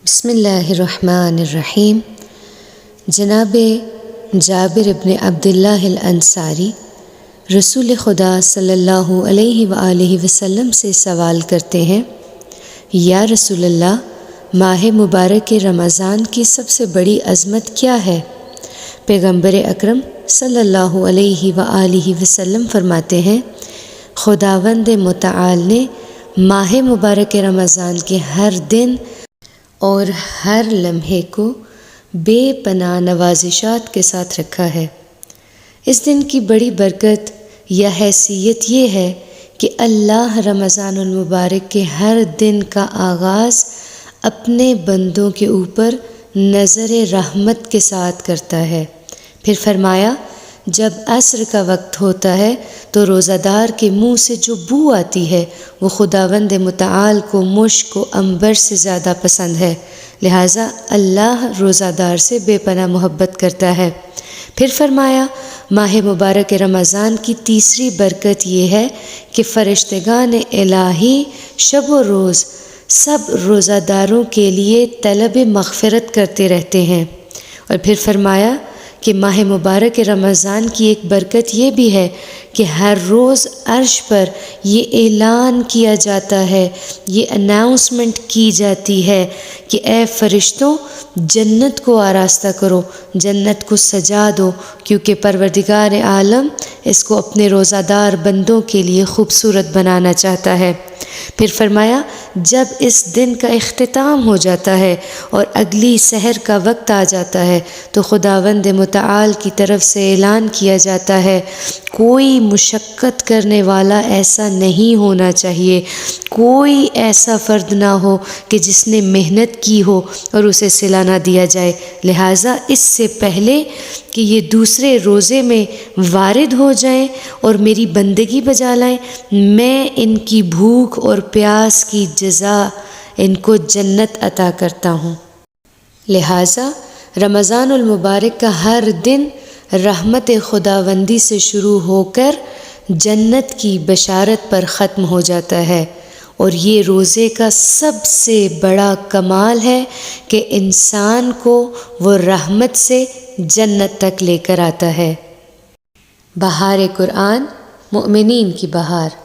بسم اللہ الرحمن الرحیم۔ جناب جابر ابن عبداللہ الانصاری رسول خدا صلی اللہ علیہ وآلہ وسلم سے سوال کرتے ہیں، یا رسول اللہ، ماہ مبارک رمضان کی سب سے بڑی عظمت کیا ہے؟ پیغمبر اکرم صلی اللہ علیہ وآلہ وسلم فرماتے ہیں، خداوند متعال نے ماہ مبارک رمضان کے ہر دن اور ہر لمحے کو بے پناہ نوازشات کے ساتھ رکھا ہے۔ اس دن کی بڑی برکت یا حیثیت یہ ہے کہ اللہ رمضان المبارک کے ہر دن کا آغاز اپنے بندوں کے اوپر نظر رحمت کے ساتھ کرتا ہے۔ پھر فرمایا، جب عصر کا وقت ہوتا ہے تو روزہ دار کے منہ سے جو بو آتی ہے وہ خداوند متعال کو مشک و عنبر سے زیادہ پسند ہے، لہٰذا اللہ روزہ دار سے بے پناہ محبت کرتا ہے۔ پھر فرمایا، ماہ مبارک رمضان کی تیسری برکت یہ ہے کہ فرشتگان الہی شب و روز سب روزہ داروں کے لیے طلب مغفرت کرتے رہتے ہیں۔ اور پھر فرمایا کہ ماہ مبارک رمضان کی ایک برکت یہ بھی ہے کہ ہر روز عرش پر یہ اعلان کیا جاتا ہے، یہ اناؤنسمنٹ کی جاتی ہے کہ اے فرشتوں، جنت کو آراستہ کرو، جنت کو سجا دو، کیونکہ پروردگار عالم اس کو اپنے روزہ دار بندوں کے لیے خوبصورت بنانا چاہتا ہے۔ پھر فرمایا، جب اس دن کا اختتام ہو جاتا ہے اور اگلی سحر کا وقت آ جاتا ہے تو خداوند متعال کی طرف سے اعلان کیا جاتا ہے، کوئی مشقت کرنے والا ایسا نہیں ہونا چاہیے، کوئی ایسا فرد نہ ہو کہ جس نے محنت کی ہو اور اسے صلہ نہ دیا جائے، لہٰذا اس سے پہلے کہ یہ دوسرے روزے میں وارد ہو جائیں اور میری بندگی بجا لائیں، میں ان کی بھوک اور پیاس کی جزا ان کو جنت عطا کرتا ہوں۔ لہٰذا رمضان المبارک کا ہر دن رحمت خداوندی سے شروع ہو کر جنت کی بشارت پر ختم ہو جاتا ہے، اور یہ روزے کا سب سے بڑا کمال ہے کہ انسان کو وہ رحمت سے جنت تک لے کر آتا ہے۔ بہار قرآن، مؤمنین کی بہار۔